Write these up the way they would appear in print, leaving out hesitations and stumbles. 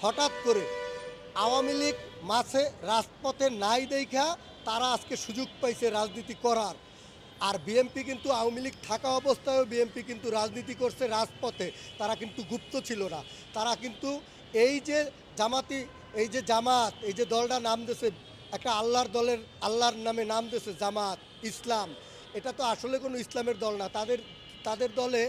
হঠাৎ করে আওয়ামী লীগ মাঝে রাজপথে নাই দেখা তারা আজকে সুযোগ পাইছে রাজনীতি করার। আর বিএনপি কিন্তু আওয়ামী লীগ থাকা অবস্থায়ও বিএনপি কিন্তু রাজনীতি করছে রাজপথে, তারা কিন্তু গুপ্ত ছিল না। তারা কিন্তু এই যে জামাতি, এই যে জামাত, এই যে দলটা নাম দিয়েছে একটা আল্লাহর দলের, আল্লাহর নামে নাম দিয়েছে জামাত ইসলাম, এটা তো আসলে কোনো ইসলামের দল না। তাদের তাদের দলে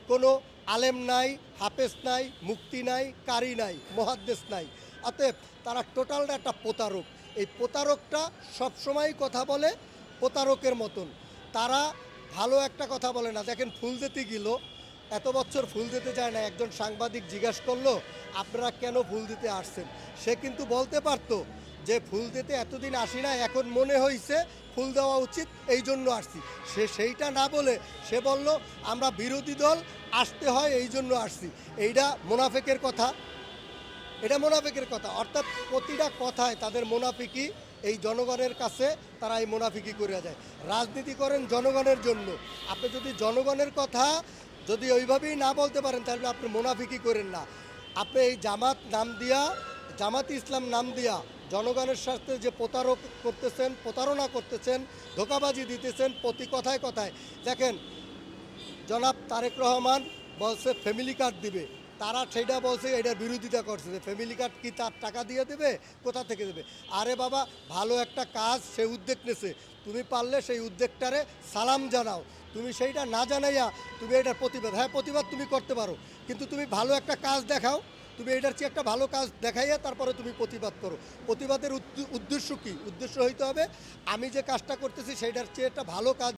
কোনো আলেম নাই, হাফেজ নাই, মুফতি নাই, কারি নাই, মুহাদ্দিস নাই। অতএব তারা টোটালটা একটা প্রতারক। এই প্রতারকটা সবসময় কথা বলে প্রতারকের মতন। তারা ভালো একটা কথা বলে না। দেখেন ফুল দিতে গেল, এত বছর ফুল দিতে যায় না, একজন সাংবাদিক জিজ্ঞাসা করলো আপনারা কেন ফুল দিতে আসছেন, সে কিন্তু বলতে পারতো যে ফুল দিতে এতদিন আসি না, এখন মনে হয়েছে ফুল দেওয়া উচিত, এই জন্য আসছি। সে সেইটা না বলে সে বলল আমরা বিরোধী দল, আসতে হয় এই জন্য আসছি। এইটা মোনাফেকের কথা, এটা মোনাফিকের কথা। অর্থাৎ প্রতিটা কথায় তাদের মোনাফিকি, এই জনগণের কাছে তারা এই মোনাফিকি করে যায়। রাজনীতি করেন জনগণের জন্য। আপনি যদি জনগণের কথা যদি ওইভাবেই না বলতে পারেন তাহলে আপনি মোনাফিকি করেন না। আপনি এই জামাত নাম দিয়া, জামাত ইসলাম নাম দিয়া জনগণের সাথে যে প্রতারক করতেছেন, প্রতারণা করতেছেন, ধোঁকাবাজি দিতেছেন প্রতি কথায় কথায়। দেখেন জনাব তারেক রহমান বলছে ফ্যামিলি কার্ড দিবে, তারা সেইটা বলছে এটার বিরোধিতা করছে যে ফ্যামিলি কার্ড কি তার টাকা দিয়ে দেবে, কোথা থেকে দেবে। আরে বাবা, ভালো একটা কাজ সে উদ্যোগ নেছে, তুমি পারলে সেই উদ্যোগটারে সালাম জানাও। তুমি সেইটা না জানাইয়া তুমি এটার প্রতিবাদ, হ্যাঁ প্রতিবাদ তুমি করতে পারো, কিন্তু তুমি ভালো একটা কাজ দেখাও। তুমি এটার চেয়ে একটা ভালো কাজ দেখাইয়া তারপরে তুমি প্রতিবাদ করো। প্রতিবাদের উদ্দেশ্য কী? উদ্দেশ্য হইতে হবে আমি যে কাজটা করতেছি সেইটার চেয়ে একটা ভালো কাজ